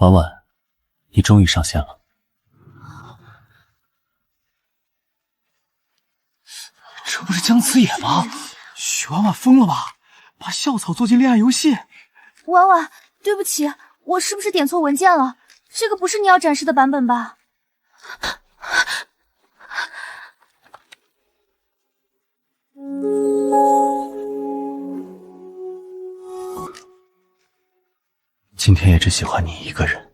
婉婉，你终于上线了。这不是姜慈野吗？许婉婉疯了吧？把校草做进恋爱游戏？婉婉，对不起，我是不是点错文件了？这个不是你要展示的版本吧？今天也只喜欢你一个人。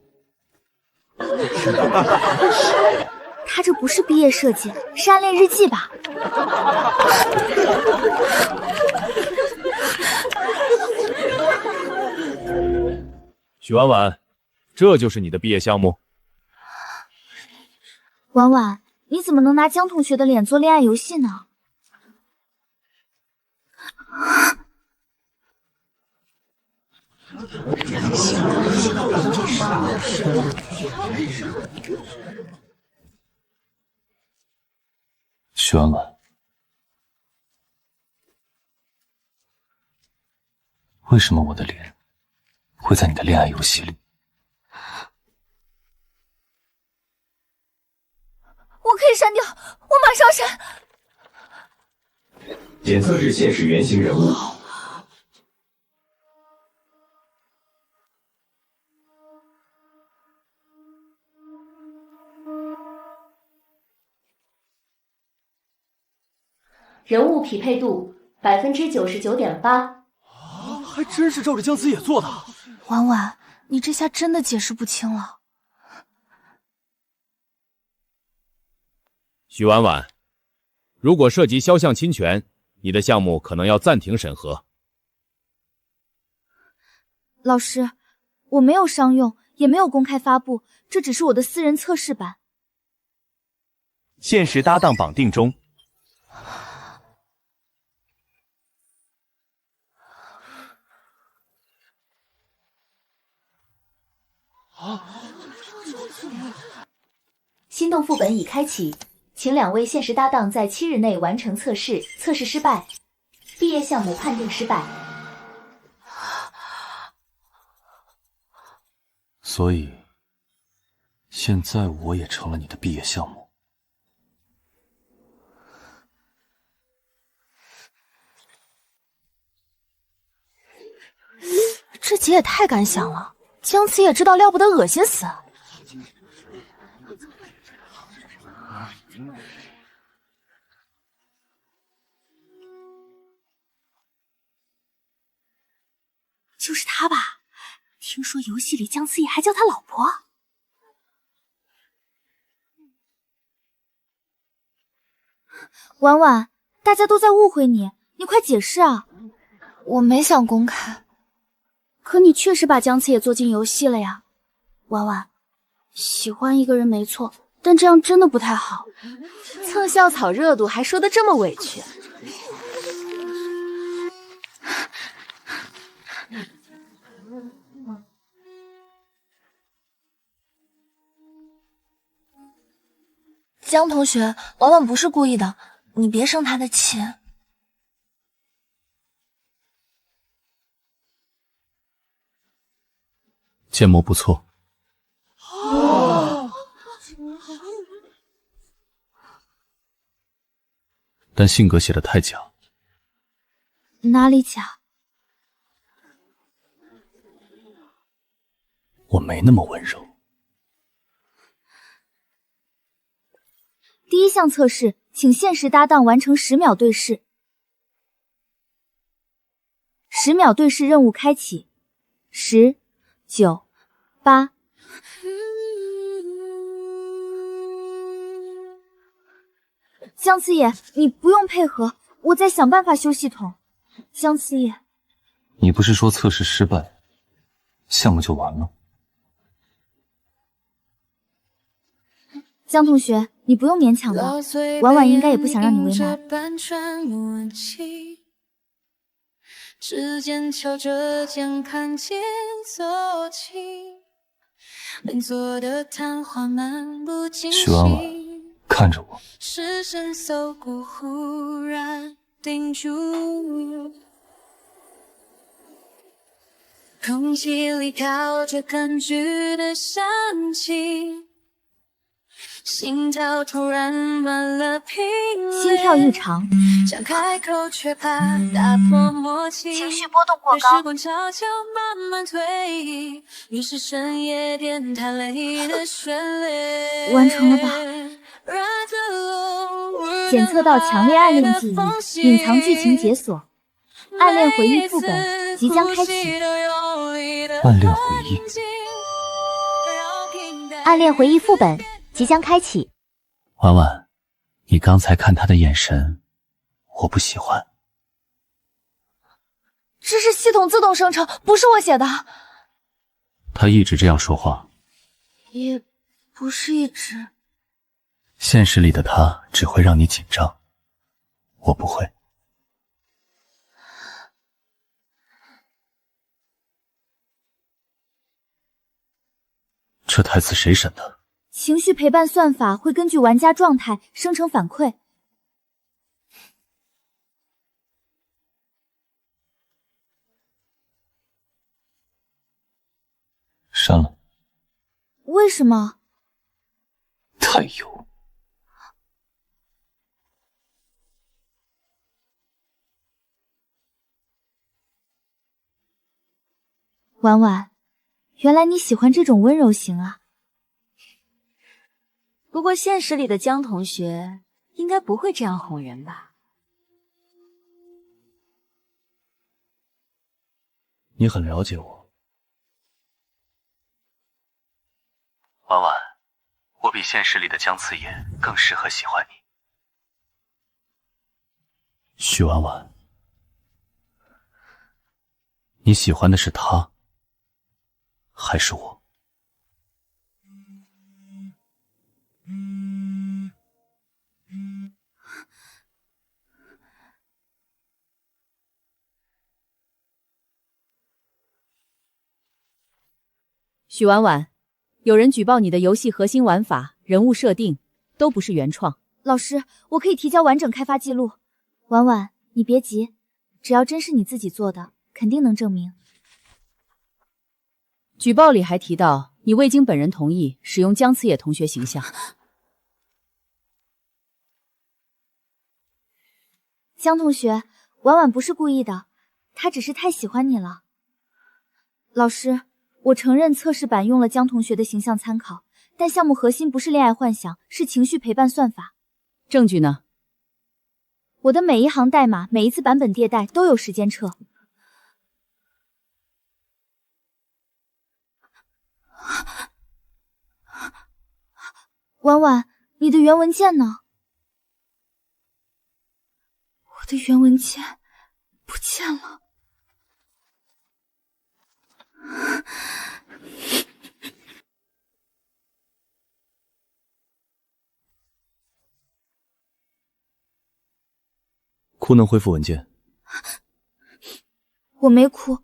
他这不是毕业设计，是暗恋日记吧？许婉婉，这就是你的毕业项目？婉婉，你怎么能拿江同学的脸做恋爱游戏呢？许婉婉，为什么我的脸会在你的恋爱游戏里？我可以删掉，我马上删。检测至现实原型人物。人物匹配度99.8%。还真是照着姜慈野做的。婉婉，你这下真的解释不清了。许婉婉，如果涉及肖像侵权，你的项目可能要暂停审核。老师，我没有商用，也没有公开发布，这只是我的私人测试版。限时搭档绑定中。心动副本已开启，请2位限时搭档在7日内完成测试，测试失败，毕业项目判定失败。所以，现在我也成了你的毕业项目。这姐也太敢想了，姜慈也知道料不得恶心死。就是他吧？听说游戏里姜慈野还叫他老婆。婉婉，大家都在误会你，你快解释啊！我没想公开，可你确实把姜慈野做进游戏了呀。婉婉，喜欢一个人没错，但这样真的不太好。蹭校草热度还说得这么委屈。江同学，婉婉不是故意的，你别生她的气。建模不错。但性格写得太假。哪里假？我没那么温柔。第一项测试，请限时搭档完成10秒对视。10秒对视任务开启。10、9、8。姜慈野，你不用配合，我在想办法修系统。姜慈野，你不是说测试失败，项目就完了？江同学，你不用勉强的，婉婉应该也不想让你为难。指尖敲着键盘节奏轻，邻座的谈话漫不经心。许婉婉，看着我。视线搜过，忽然定住。空气里飘着柑橘的香气，心跳突然乱了频率，心跳异常，想开口却怕打破默契，情绪波动过高。时光悄悄慢慢推移，于是深夜电台里的旋律完成了吧？检测到强烈暗恋记忆，隐藏剧情解锁，暗恋回忆副本即将开启。暗恋回忆，暗恋回忆副本即将开启。婉婉，你刚才看他的眼神，我不喜欢。这是系统自动生成，不是我写的。他一直这样说话，也不是一直。现实里的他只会让你紧张，我不会。这台词谁审的？情绪陪伴算法会根据玩家状态生成反馈。删了。为什么？太油。婉婉，原来你喜欢这种温柔型啊。不过现实里的江同学应该不会这样哄人吧？你很了解我。婉婉，我比现实里的江次言更适合喜欢你。许婉婉，你喜欢的是他，还是我？许婉婉，有人举报你的游戏核心玩法、人物设定都不是原创。老师，我可以提交完整开发记录。婉婉，你别急，只要真是你自己做的，肯定能证明。举报里还提到你未经本人同意使用江次野同学形象。江同学，婉婉不是故意的，她只是太喜欢你了。老师，我承认测试版用了江同学的形象参考，但项目核心不是恋爱幻想，是情绪陪伴算法。证据呢？我的每一行代码，每一次版本迭代都有时间册。婉婉，你的原文件呢？我的原文件不见了。哭能恢复文件？我没哭。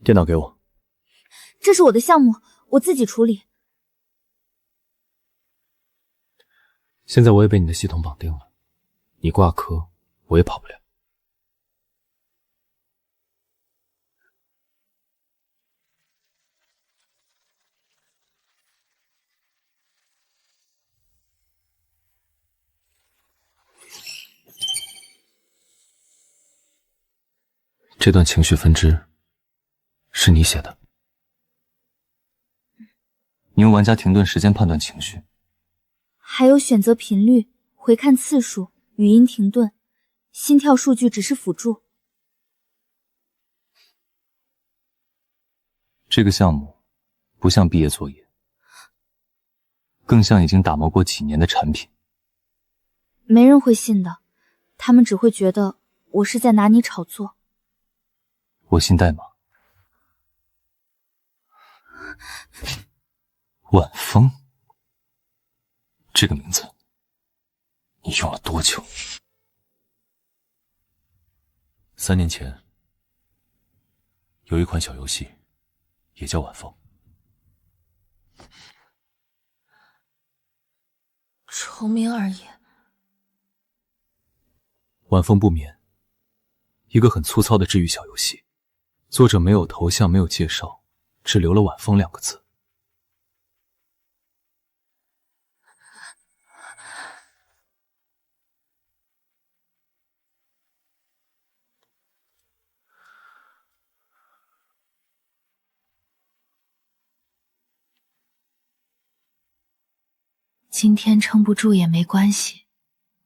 电脑给我。这是我的项目，我自己处理。现在我也被你的系统绑定了，你挂科，我也跑不了。这段情绪分支是你写的，你用玩家停顿时间判断情绪，还有选择频率、回看次数、语音停顿、心跳数据只是辅助。这个项目不像毕业作业，更像已经打磨过几年的产品。没人会信的，他们只会觉得我是在拿你炒作。我信代码。晚风，这个名字你用了多久？3年前，有一款小游戏，也叫晚风。重名而已。晚风不眠，一个很粗糙的治愈小游戏，作者没有头像，没有介绍，只留了晚风2个字。今天撑不住也没关系，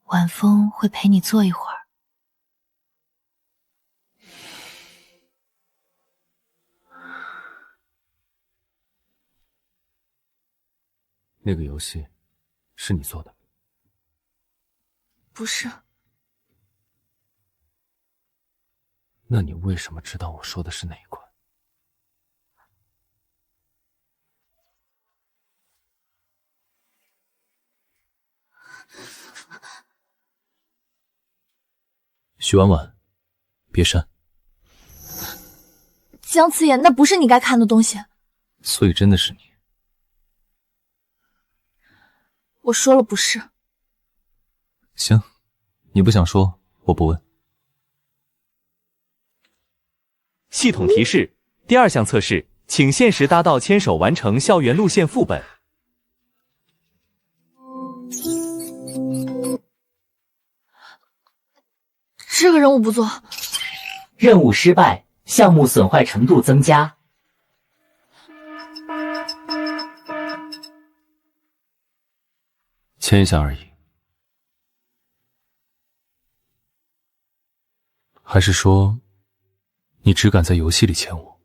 晚风会陪你坐一会儿。那个游戏是你做的？不是。那你为什么知道我说的是哪一款？许婉婉，别删。江慈言，那不是你该看的东西。所以真的是你？我说了不是。行，你不想说，我不问。系统提示：第2项测试，请限时搭档牵手完成校园路线副本。这个任务不做。任务失败，项目损坏程度增加。签一下而已。还是说，你只敢在游戏里签我？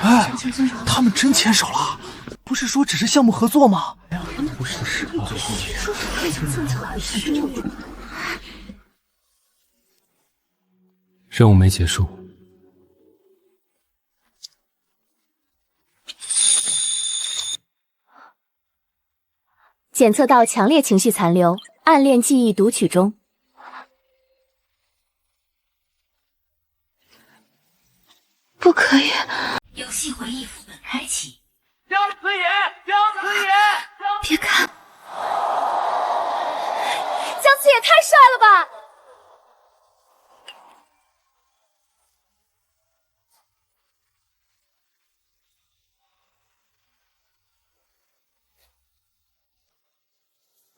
哎，他们真牵手了？不是说只是项目合作吗？不是，任务没结束。检测到强烈情绪残留，暗恋记忆读取中。不可以。游戏回忆副本开启。姜慈野，别看。江慈也太帅了吧！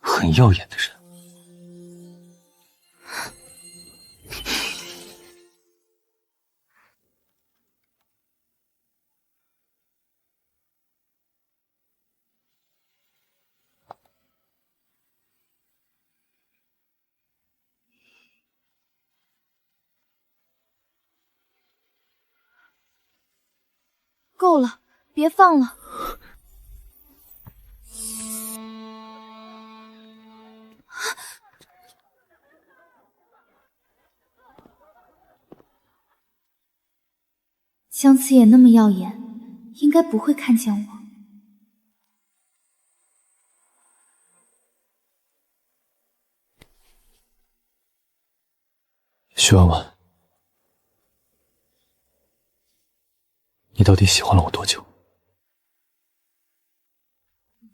很耀眼的人。够了，别放了。江慈也那么耀眼，应该不会看见我。许婉婉，你到底喜欢了我多久？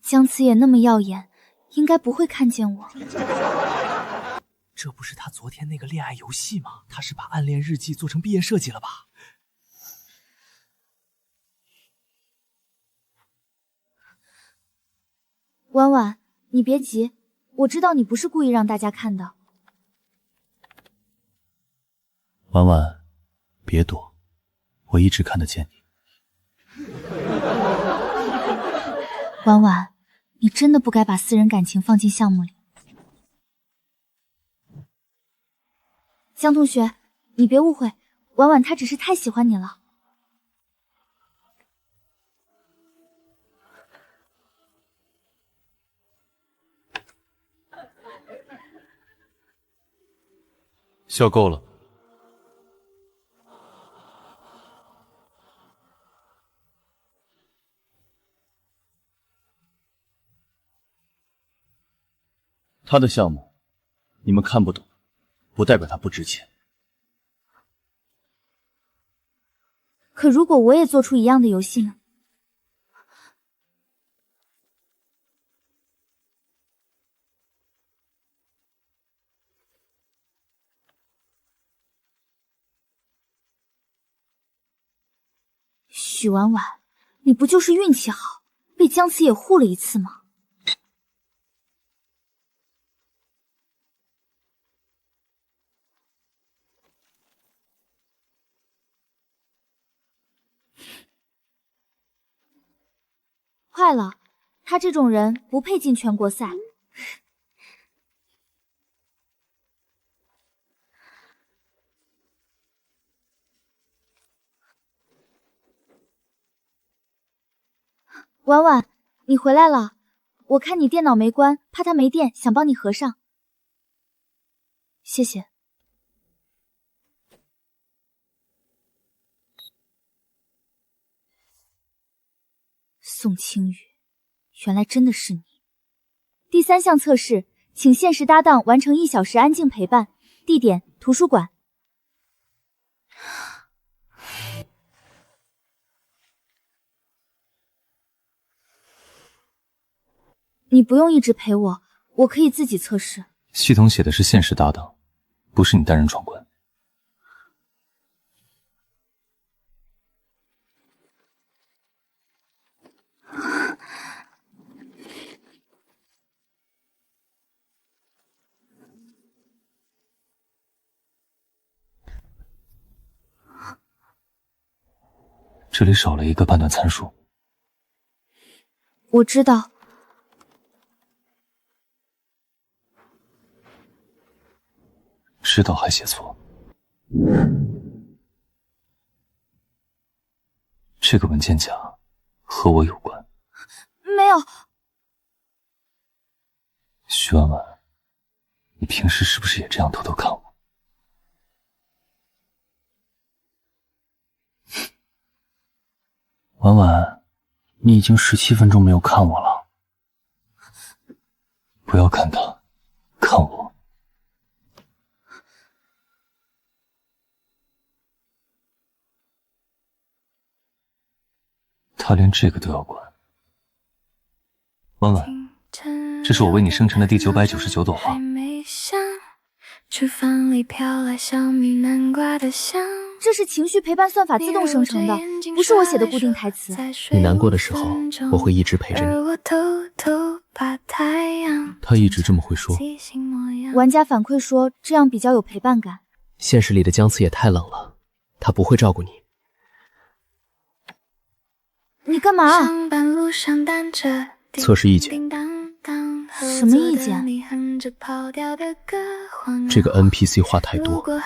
江慈也那么耀眼，应该不会看见我。这不是他昨天那个恋爱游戏吗？他是把暗恋日记做成毕业设计了吧？婉婉，你别急，我知道你不是故意让大家看的。婉婉，别躲，我一直看得见你。婉婉，你真的不该把私人感情放进项目里。江同学，你别误会，婉婉她只是太喜欢你了。笑够了。他的项目，你们看不懂，不代表他不值钱。可如果我也做出一样的游戏呢？许婉婉，你不就是运气好，被姜子野护了一次吗？坏了，他这种人不配进全国赛。婉婉，你回来了，我看你电脑没关，怕它没电，想帮你合上。谢谢。宋清雨，原来真的是你。第3项测试，请现实搭档完成1小时安静陪伴，地点图书馆。你不用一直陪我，我可以自己测试。系统写的是现实搭档，不是你单人闯关。这里少了一个判断参数。我知道。知道还写错。这个文件夹和我有关。没有。徐婉婉，你平时是不是也这样偷偷看我？婉婉，你已经17分钟没有看我了。不要看他，看我。他连这个都要管。婉婉，这是我为你生成的第999朵花。这是情绪陪伴算法自动生成的，不是我写的固定台词。你难过的时候，我会一直陪着你。他一直这么会说。玩家反馈说这样比较有陪伴感。现实里的姜次也太冷了，他不会照顾你。你干嘛？测试意见。什么意见？这个 NPC 话太多。可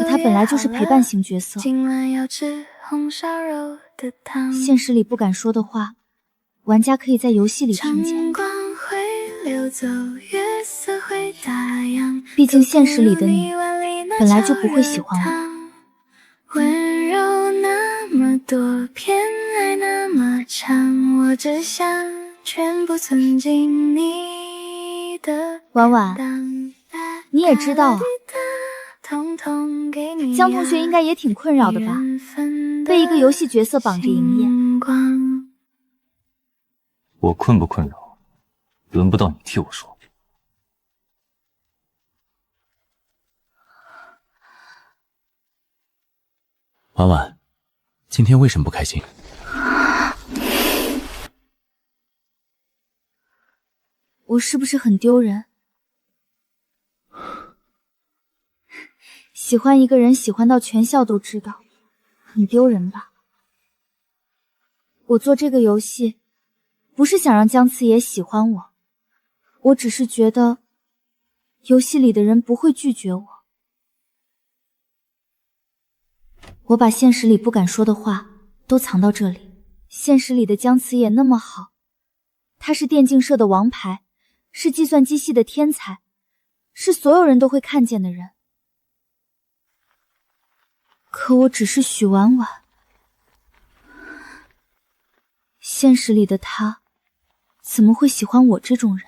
他本来就是陪伴型角色，现实里不敢说的话，玩家可以在游戏里听见。毕竟现实里的你本来就不会喜欢我。温柔那么多，偏爱那么长，我只想全部存进你的。婉婉，你也知道啊，江同学应该也挺困扰的吧？被一个游戏角色绑着营业。我困不困扰，轮不到你替我说。婉婉，今天为什么不开心？我是不是很丢人？喜欢一个人喜欢到全校都知道，很丢人吧？我做这个游戏不是想让姜次也喜欢我，我只是觉得游戏里的人不会拒绝我。我把现实里不敢说的话都藏到这里。现实里的姜次也那么好，他是电竞社的王牌，是计算机系的天才，是所有人都会看见的人。可我只是许婉婉，现实里的他怎么会喜欢我这种人？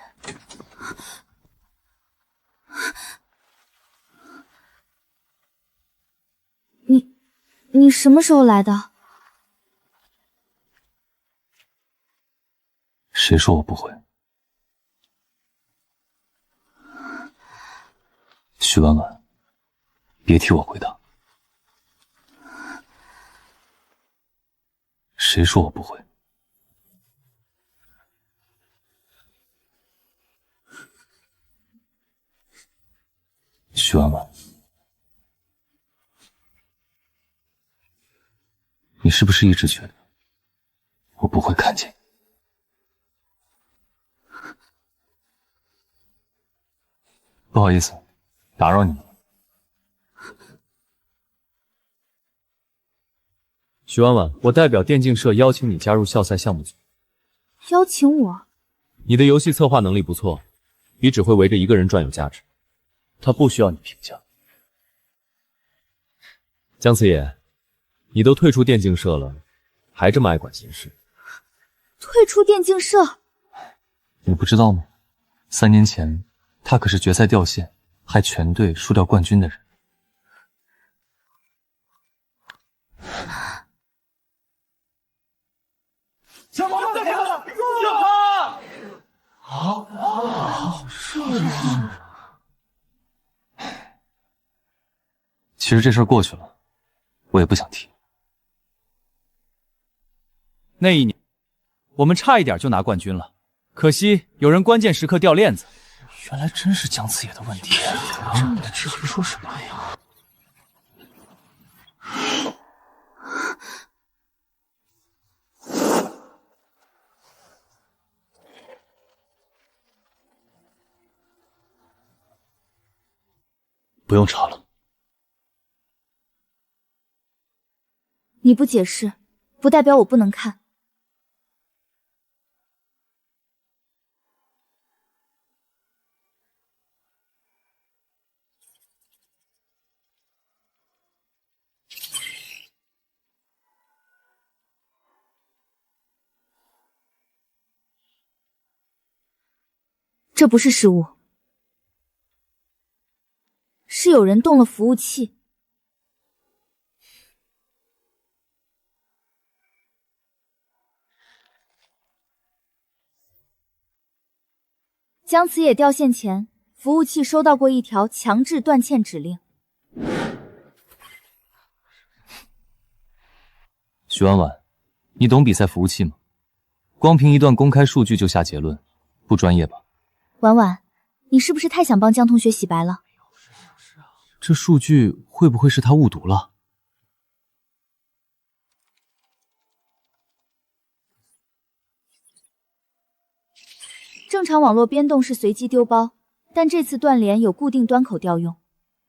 你什么时候来的？谁说我不会？许婉婉，别替我回答。谁说我不会？许婉婉，你是不是一直觉得我不会看见？不好意思，打扰你了。许婉婉，我代表电竞社邀请你加入校赛项目组。邀请我？你的游戏策划能力不错，比只会围着一个人转有价值。他不需要你评价。姜次野，你都退出电竞社了，还这么爱管闲事？退出电竞社？你不知道吗？3年前，他可是决赛掉线，害全队输掉冠军的人。小毛在看了，救他！是吗？其实这事儿过去了，我也不想提。那一年，我们差一点就拿冠军了，可惜有人关键时刻掉链子。原来真是姜次野的问题啊！这么具体说什么呀？不用查了。你不解释，不代表我不能看。这不是失误，是有人动了服务器。姜次野掉线前，服务器收到过一条强制断线指令。许婉婉，你懂比赛服务器吗？光凭一段公开数据就下结论，不专业吧？婉婉，你是不是太想帮姜同学洗白了？这数据会不会是他误读了？正常网络变动是随机丢包，但这次断联有固定端口调用，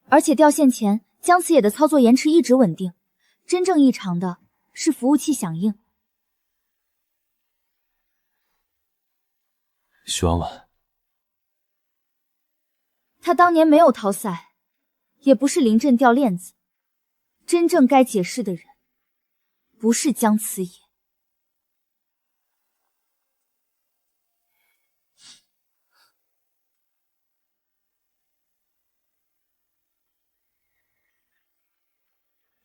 而且掉线前姜次野的操作延迟一直稳定，真正异常的是服务器响应。许婉婉，他当年没有逃赛，也不是临阵掉链子，真正该解释的人不是姜次野。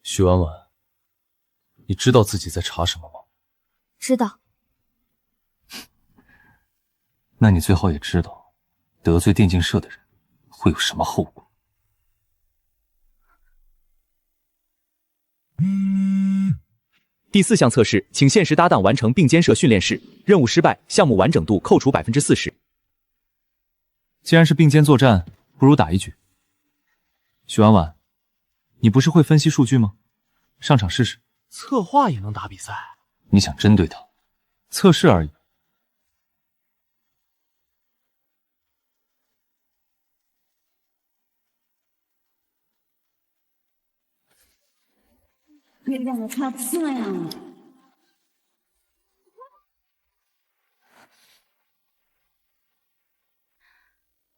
许婉婉，你知道自己在查什么吗？知道。那你最好也知道，得罪电竞社的人会有什么后果。第4项测试，请现实搭档完成并肩射训练室，任务失败，项目完整度扣除40%。既然是并肩作战，不如打一局。许婉婉，你不是会分析数据吗？上场试试。策划也能打比赛？你想针对他？测试而已。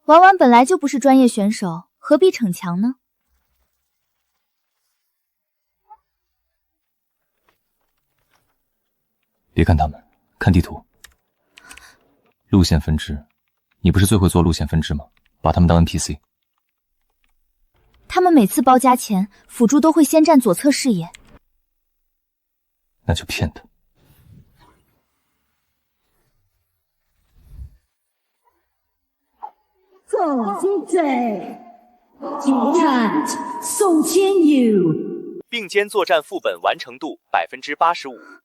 婉婉本来就不是专业选手，何必逞强呢？别看他们，看地图。路线分支，你不是最会做路线分支吗？把他们当 NPC。他们每次包夹前，辅助都会先占左侧视野。那就骗他。走进嘴，挑战宋千友。并肩作战副本完成度85%。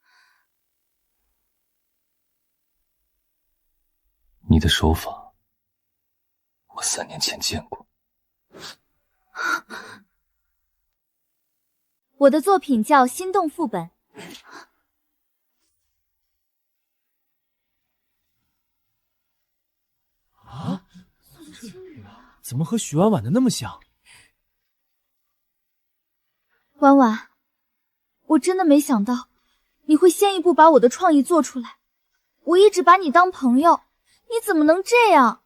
你的手法，我3年前见过。我的作品叫《心动副本》。啊？怎么和许婉婉的那么像？婉婉，我真的没想到你会先一步把我的创意做出来。我一直把你当朋友，你怎么能这样？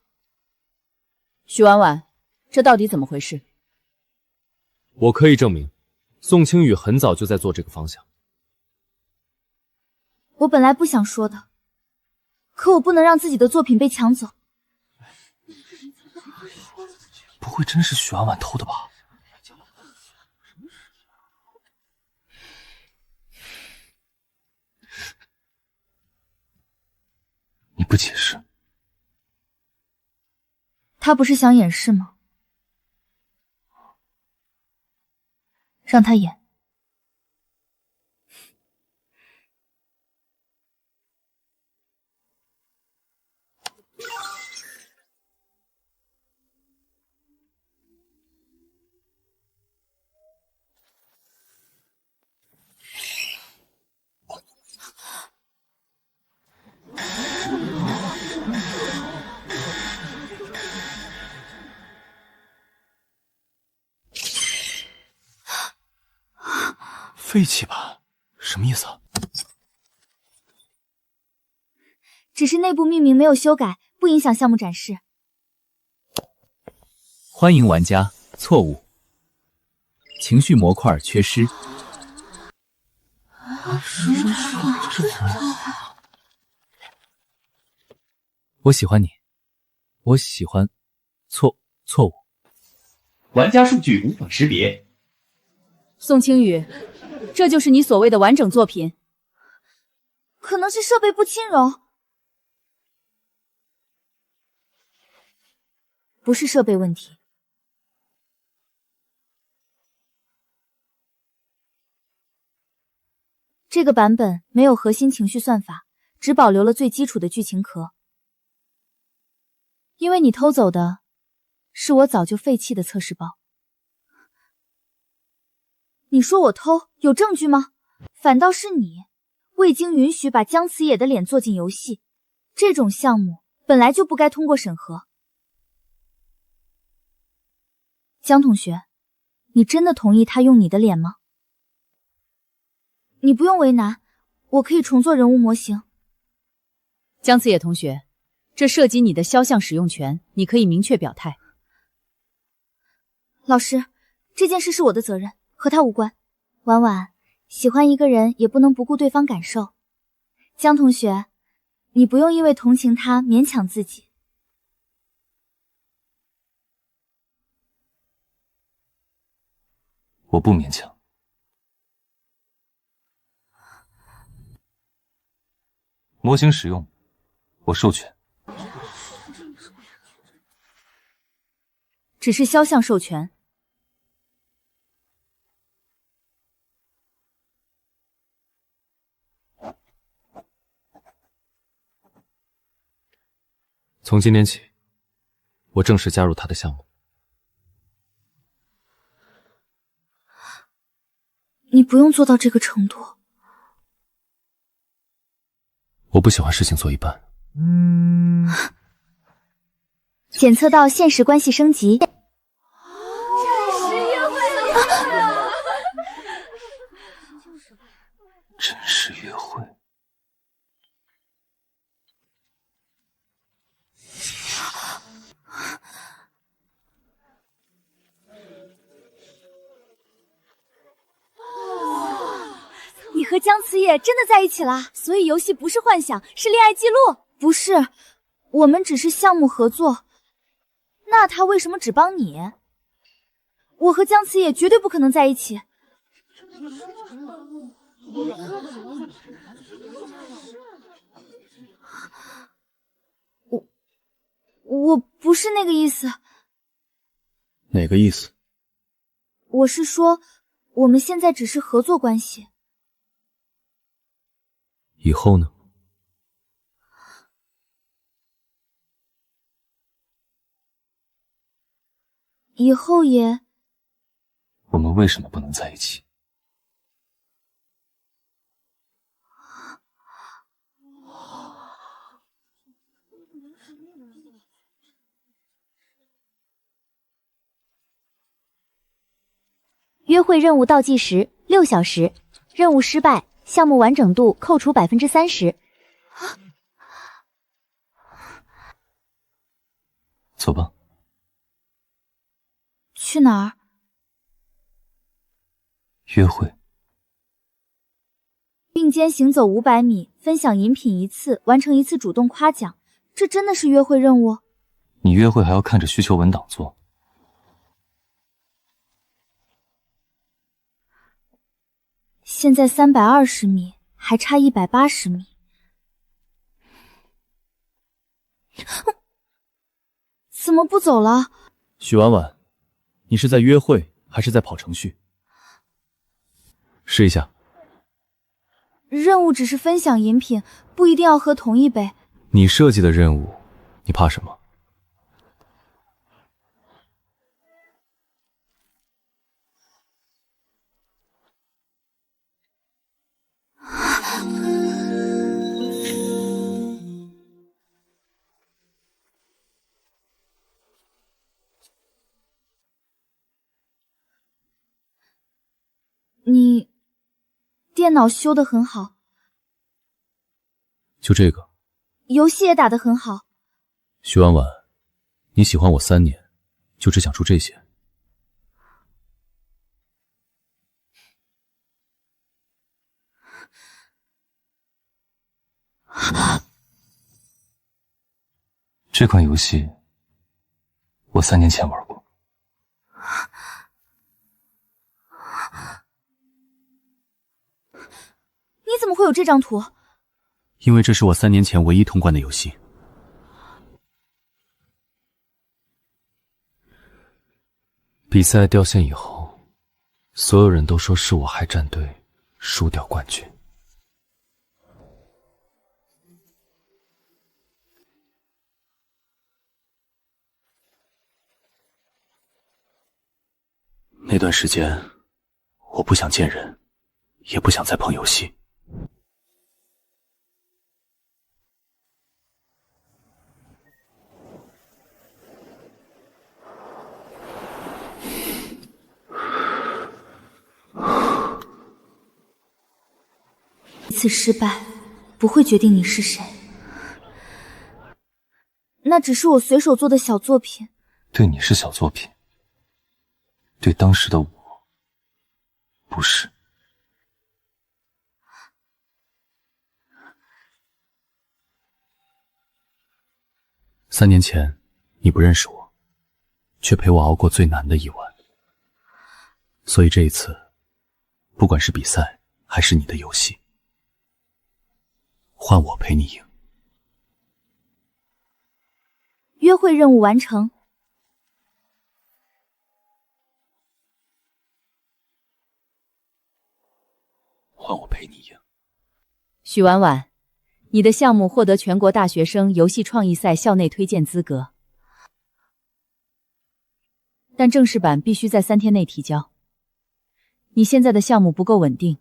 许婉婉，这到底怎么回事？我可以证明，宋清宇很早就在做这个方向。我本来不想说的，可我不能让自己的作品被抢走。不会真是许婉婉偷的吧？你不解释？他不是想掩饰吗？让他演。废弃版什么意思啊？只是内部命名没有修改，不影响项目展示。欢迎玩家，错误，情绪模块缺失。我喜欢你，我喜欢错误。玩家数据无法识别。宋清宇，这就是你所谓的完整作品？可能是设备不轻柔。不是设备问题。这个版本没有核心情绪算法，只保留了最基础的剧情壳。因为你偷走的是我早就废弃的测试包。你说我偷，有证据吗？反倒是你未经允许把姜慈野的脸做进游戏，这种项目本来就不该通过审核。姜同学，你真的同意他用你的脸吗？你不用为难，我可以重做人物模型。姜慈野同学，这涉及你的肖像使用权，你可以明确表态。老师，这件事是我的责任，和他无关。婉婉，喜欢一个人也不能不顾对方感受。姜同学，你不用因为同情他勉强自己。我不勉强。模型使用，我授权。只是肖像授权。从今天起，我正式加入他的项目。你不用做到这个程度。我不喜欢事情做一半。检测到现实关系升级。真实约会。你和姜慈野真的在一起了，所以游戏不是幻想，是恋爱记录。不是，我们只是项目合作。那他为什么只帮你？我和姜慈野绝对不可能在一起。我不是那个意思。哪个意思？我是说，我们现在只是合作关系。以后呢？以后也……我们为什么不能在一起？约会任务倒计时6小时，任务失败，项目完整度扣除30%。走吧。去哪儿？约会。并肩行走500米，分享饮品1次，完成1次主动夸奖，这真的是约会任务？你约会还要看着需求文档做。现在320米，还差180米。怎么不走了？许婉婉，你是在约会还是在跑程序？试一下。任务只是分享饮品，不一定要喝同一杯。你设计的任务，你怕什么？你电脑修得很好，就这个。游戏也打得很好。许婉婉，你喜欢我3年，就只想出这些？这款游戏我3年前玩过。你怎么会有这张图？因为这是我3年前唯一通关的游戏。比赛掉线以后，所有人都说是我害战队输掉冠军。那段时间，我不想见人，也不想再碰游戏。一次失败不会决定你是谁，那只是我随手做的小作品。对你是小作品，对当时的我不是。3年前你不认识我，却陪我熬过最难的一晚。所以这一次，不管是比赛还是你的游戏，换我陪你赢。约会任务完成。换我陪你赢。许婉婉，你的项目获得全国大学生游戏创意赛校内推荐资格，但正式版必须在3天内提交。你现在的项目不够稳定，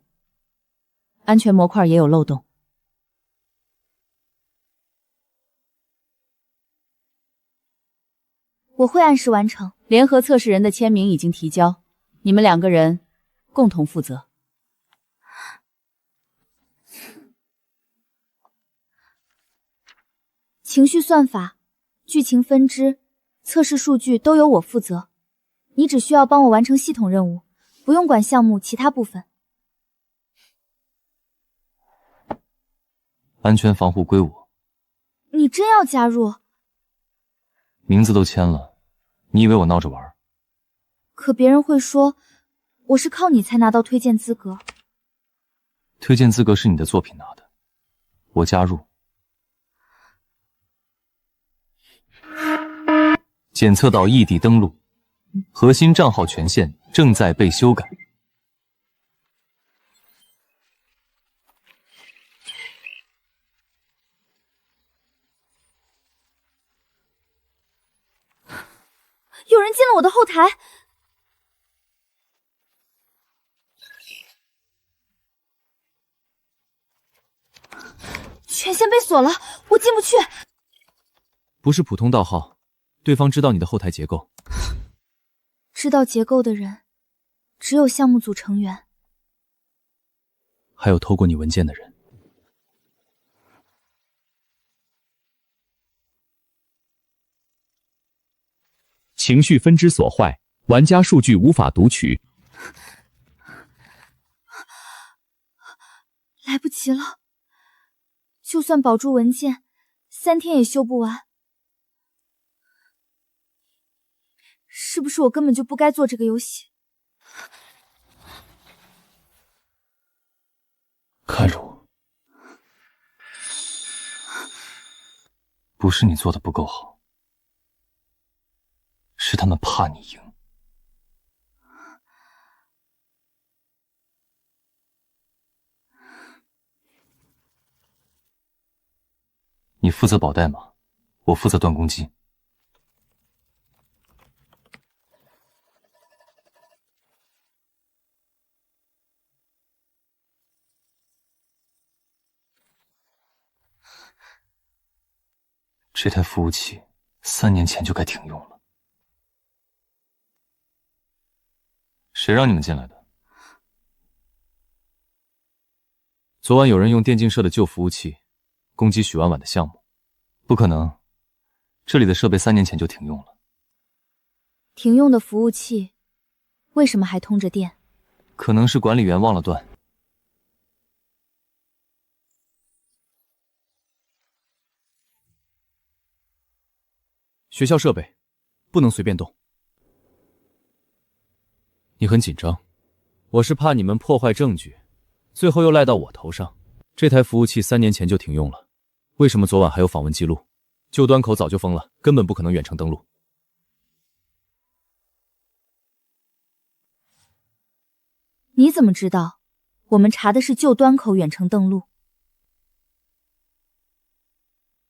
安全模块也有漏洞。我会按时完成。联合测试人的签名已经提交，你们2个人共同负责。情绪算法、剧情分支、测试数据都由我负责，你只需要帮我完成系统任务，不用管项目其他部分。安全防护归我。你真要加入？名字都签了，你以为我闹着玩？可别人会说我是靠你才拿到推荐资格。推荐资格是你的作品拿的，我加入。检测到异地登录，核心账号权限正在被修改。有人进了我的后台。权限被锁了，我进不去。不是普通盗号，对方知道你的后台结构。知道结构的人，只有项目组成员，还有偷过你文件的人。情绪分支所坏，玩家数据无法读取。来不及了。就算保住文件，3天也修不完。是不是我根本就不该做这个游戏？看着我，不是你做的不够好，是他们怕你赢。你负责保代码，我负责断攻击。这台服务器3年前就该停用了。谁让你们进来的？昨晚有人用电竞社的旧服务器攻击许婉婉的项目。不可能，这里的设备3年前就停用了。停用的服务器为什么还通着电？可能是管理员忘了断。学校设备不能随便动。你很紧张？我是怕你们破坏证据，最后又赖到我头上。这台服务器3年前就停用了，为什么昨晚还有访问记录？旧端口早就封了，根本不可能远程登录。你怎么知道？我们查的是旧端口远程登录。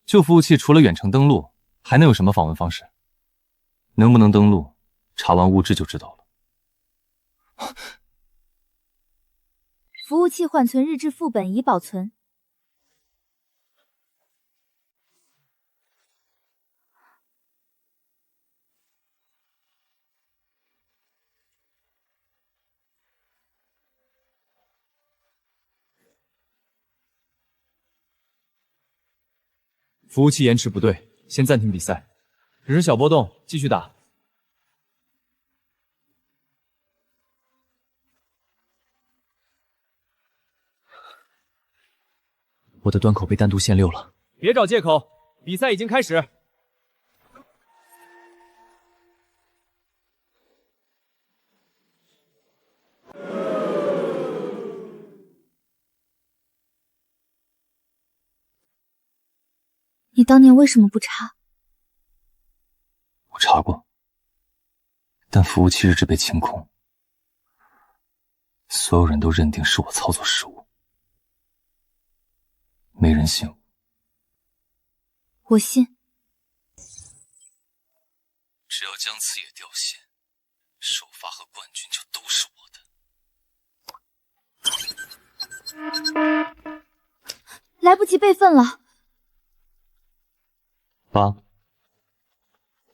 旧服务器除了远程登录，还能有什么访问方式？能不能登录，查完物质就知道了。服务器缓存日志副本已保存。服务器延迟不对，先暂停比赛，只是小波动，继续打。我的端口被单独限溜了。别找借口，比赛已经开始。你当年为什么不查？我查过，但服务器日志被清空，所有人都认定是我操作失误，没人信我。我信。只要姜次也掉线，首发和冠军就都是我的。来不及备份了。8、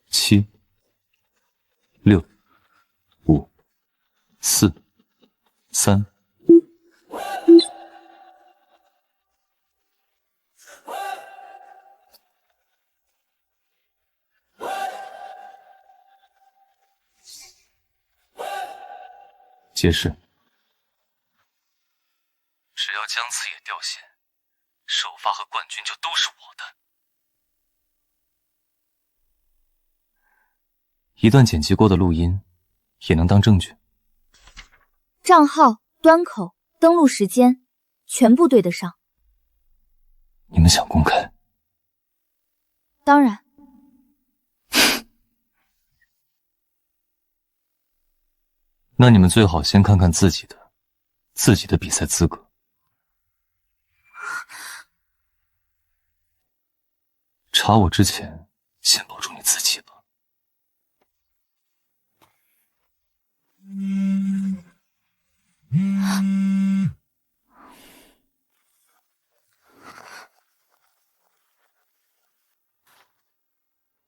7、6、5、4、3。解释：只要姜次也掉线，首发和冠军就都是我的。一段剪辑过的录音也能当证据。账号、端口、登录时间全部对得上。你们想公开？当然。那你们最好先看看自己的比赛资格。查我之前，先保住你自己吧。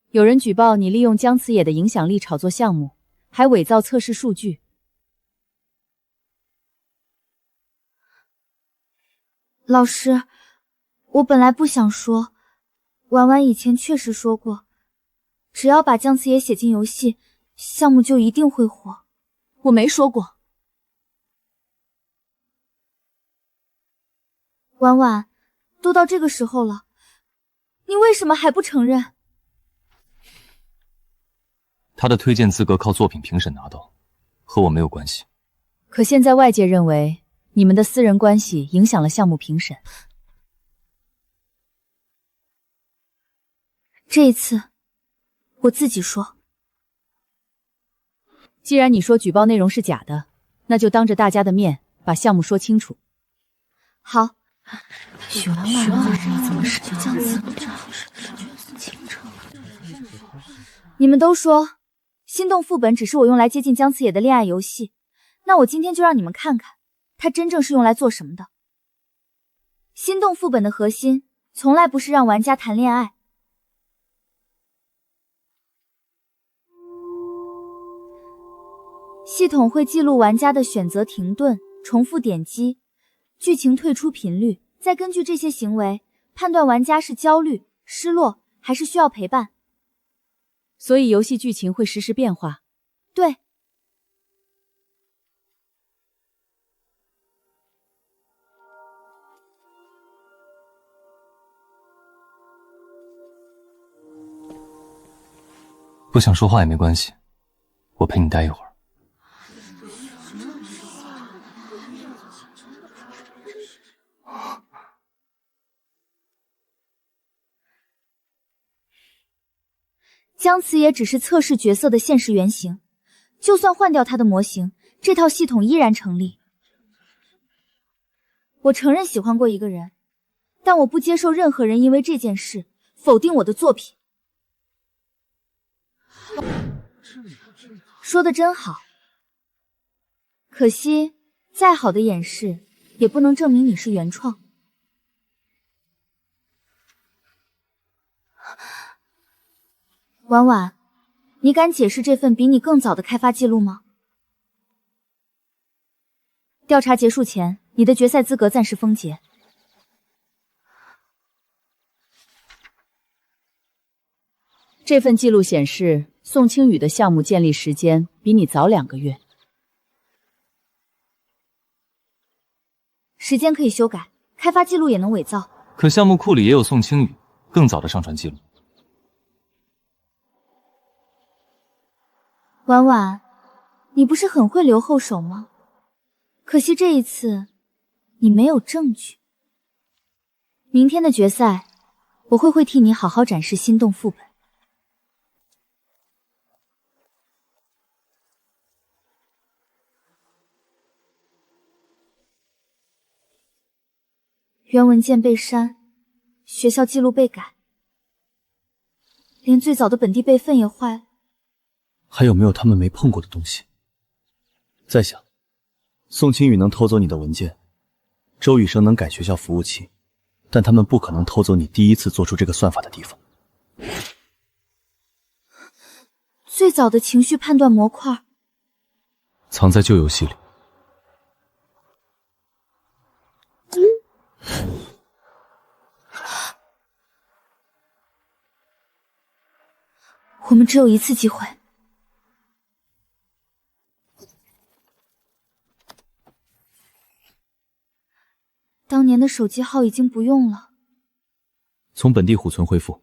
有人举报你利用姜慈野的影响力炒作项目，还伪造测试数据。老师，我本来不想说，婉婉以前确实说过，只要把姜慈野写进游戏，项目就一定会火。我没说过。婉婉，都到这个时候了，你为什么还不承认？他的推荐资格靠作品评审拿到，和我没有关系。可现在外界认为你们的私人关系影响了项目评审。这一次，我自己说。既然你说举报内容是假的，那就当着大家的面把项目说清楚。好。许婉婉怎么是姜子你们都说心动副本只是我用来接近姜慈野的恋爱游戏，那我今天就让你们看看，它真正是用来做什么的。心动副本的核心从来不是让玩家谈恋爱。系统会记录玩家的选择停顿、重复点击、剧情退出频率，再根据这些行为判断玩家是焦虑、失落还是需要陪伴。所以游戏剧情会实时变化。对。不想说话也没关系，我陪你待一会儿。姜慈也只是测试角色的现实原型，就算换掉他的模型，这套系统依然成立。我承认喜欢过一个人，但我不接受任何人因为这件事否定我的作品。说得真好，可惜再好的演示也不能证明你是原创。婉婉，你敢解释这份比你更早的开发记录吗？调查结束前，你的决赛资格暂时封结。这份记录显示，宋清宇的项目建立时间比你早2个月。时间可以修改，开发记录也能伪造。可项目库里也有宋清宇更早的上传记录。婉婉，你不是很会留后手吗？可惜这一次你没有证据。明天的决赛，我会替你好好展示心动副本。原文件被删，学校记录被改，连最早的本地备份也坏了。还有没有他们没碰过的东西？再想，宋清宇能偷走你的文件，周雨生能改学校服务器，但他们不可能偷走你第一次做出这个算法的地方。最早的情绪判断模块藏在旧游戏里。我们只有一次机会。当年的手机号已经不用了。从本地储存恢复。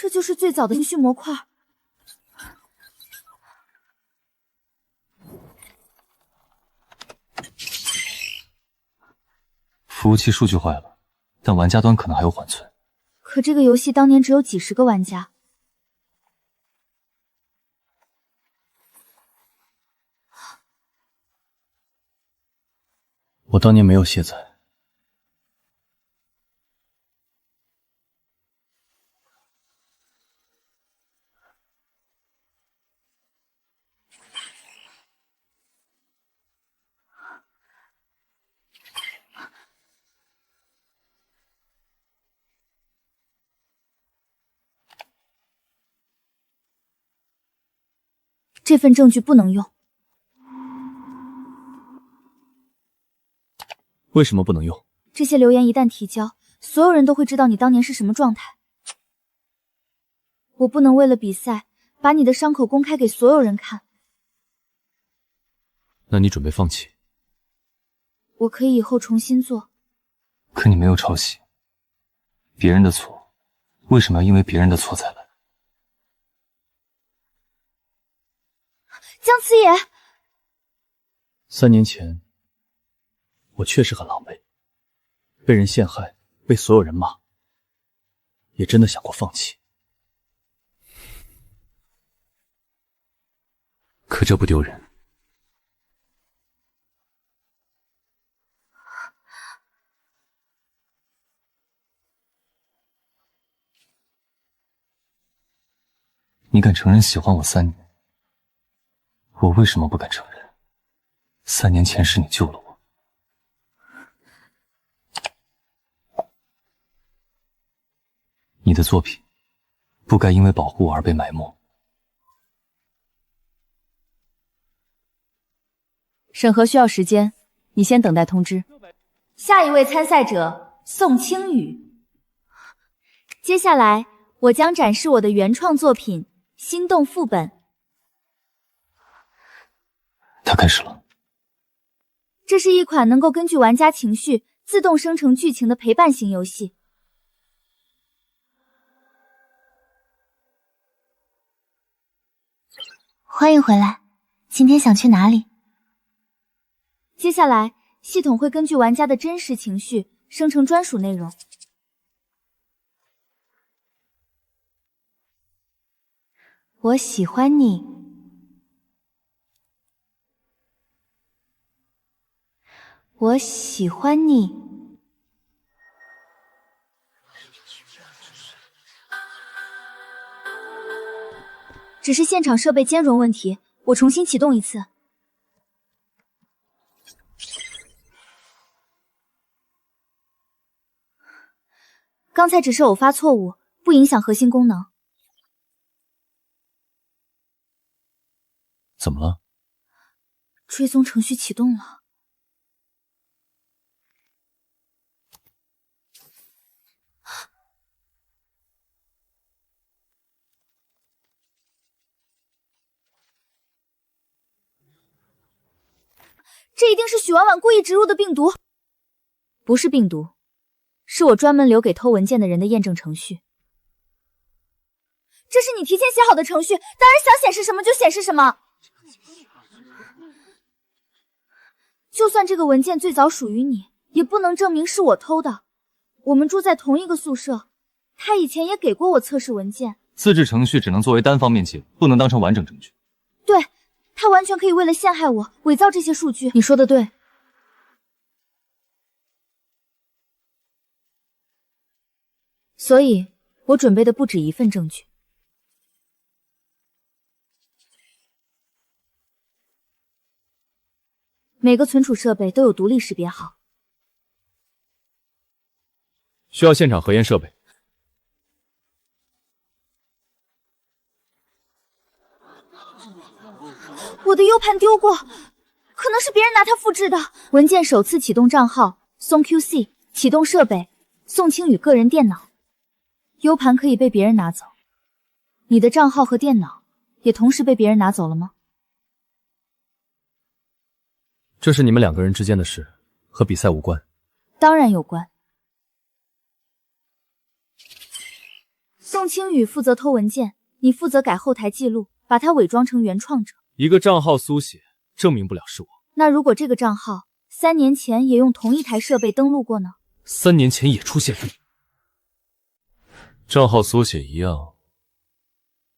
这就是最早的情绪模块。服务器数据坏了，但玩家端可能还有缓存。可这个游戏当年只有几十个玩家。我当年没有卸载。这份证据不能用。为什么不能用？这些留言一旦提交，所有人都会知道你当年是什么状态。我不能为了比赛，把你的伤口公开给所有人看。那你准备放弃？我可以以后重新做。可你没有抄袭，别人的错，为什么要因为别人的错再来？姜慈野，3年前，我确实很狼狈，被人陷害，被所有人骂，也真的想过放弃。可这不丢人。你敢承认喜欢我3年？我为什么不敢承认？3年前是你救了我。你的作品不该因为保护我而被埋没。审核需要时间，你先等待通知。下一位参赛者宋清宇。接下来我将展示我的原创作品《心动副本》。它开始了。这是一款能够根据玩家情绪自动生成剧情的陪伴型游戏。欢迎回来，今天想去哪里？接下来，系统会根据玩家的真实情绪生成专属内容。我喜欢你。我喜欢你。只是现场设备兼容问题，我重新启动一次。刚才只是偶发错误，不影响核心功能。怎么了？追踪程序启动了。这一定是许婉婉故意植入的病毒。不是病毒，是我专门留给偷文件的人的验证程序。这是你提前写好的程序，当然想显示什么就显示什么。就算这个文件最早属于你，也不能证明是我偷的。我们住在同一个宿舍，他以前也给过我测试文件。自制程序只能作为单方面记录，不能当成完整证据。对。他完全可以为了陷害我伪造这些数据。你说的对。所以，我准备的不止一份证据。每个存储设备都有独立识别号。需要现场核验设备。我的 U 盘丢过，可能是别人拿它复制的。文件首次启动账号宋 QC， 启动设备宋清宇个人电脑。U 盘可以被别人拿走，你的账号和电脑也同时被别人拿走了吗？这是你们2个人之间的事，和比赛无关。当然有关。宋清宇负责偷文件，你负责改后台记录，把它伪装成原创者。一个账号苏写，证明不了是我。那如果这个账号3年前也用同一台设备登录过呢？3年前也出现过。账号缩写一样，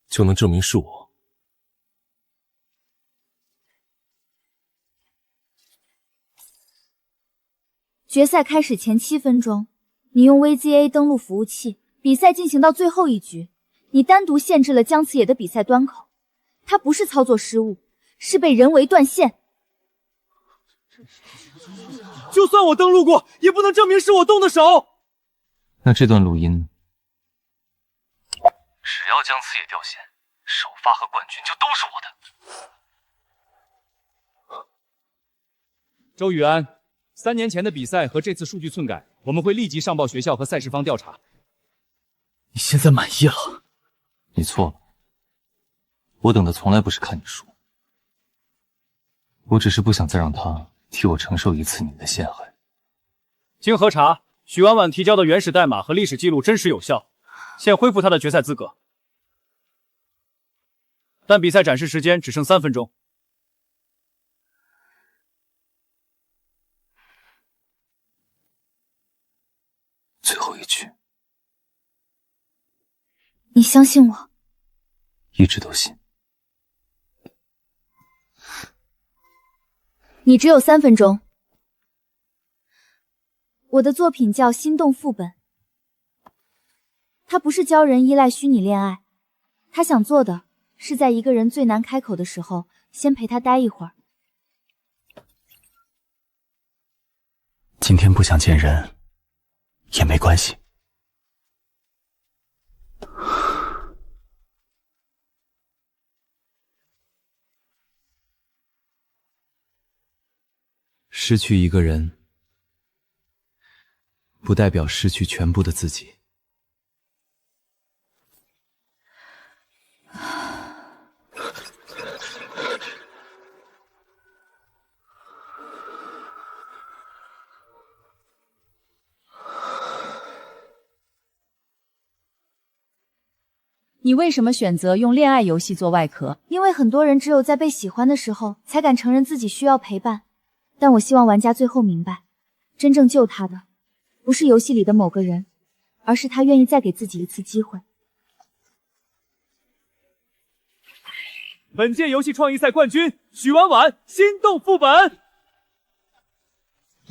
就能证明是我。决赛开始前7分钟，你用 VGA 登录服务器，比赛进行到最后一局，你单独限制了姜次野的比赛端口，他不是操作失误，是被人为断线。就算我登录过，也不能证明是我动的手。那这段录音呢？只要姜次野掉线，首发和冠军就都是我的。周宇安，3年前的比赛和这次数据篡改，我们会立即上报学校和赛事方调查。你现在满意了？你错了，我等的从来不是看你输，我只是不想再让他替我承受一次你的陷害。经核查，许婉婉提交的原始代码和历史记录真实有效，现恢复她的决赛资格。但比赛展示时间只剩3分钟。最后一句，你相信我？一直都信。你只有3分钟。我的作品叫《心动副本》，它不是教人依赖虚拟恋爱，他想做的是在一个人最难开口的时候，先陪他待一会儿。今天不想见人也没关系。失去一个人，不代表失去全部的自己。你为什么选择用恋爱游戏做外壳？因为很多人只有在被喜欢的时候，才敢承认自己需要陪伴。但我希望玩家最后明白，真正救他的，不是游戏里的某个人，而是他愿意再给自己一次机会。本届游戏创意赛冠军许婉婉，心动副本。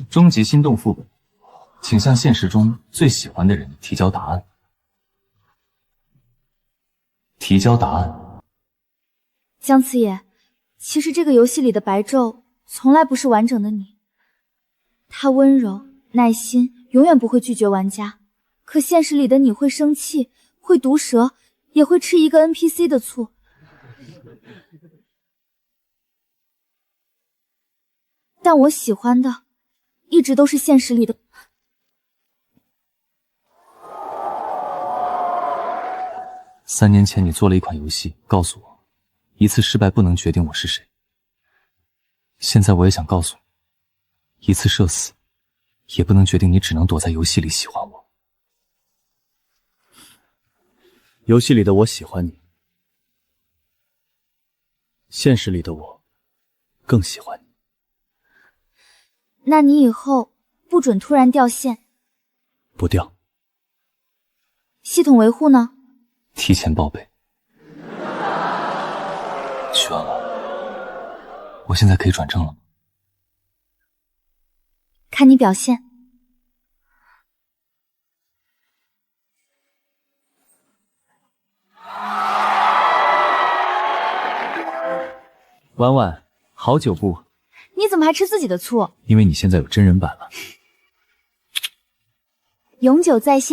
终极心动副本，请向现实中最喜欢的人提交答案。提交答案。姜次野，其实这个游戏里的白昼从来不是完整的你。他温柔、耐心，永远不会拒绝玩家。可现实里的你会生气，会毒舌，也会吃一个 NPC 的醋。但我喜欢的，一直都是现实里的。3年前你做了一款游戏，告诉我，一次失败不能决定我是谁。现在我也想告诉你，一次社死，也不能决定你只能躲在游戏里喜欢我。游戏里的我喜欢你，现实里的我更喜欢你。那你以后不准突然掉线。不掉。系统维护呢？提前报备。许婉婉，我现在可以转正了吗？看你表现。婉婉，好久不。你怎么还吃自己的醋？因为你现在有真人版了。永久在线。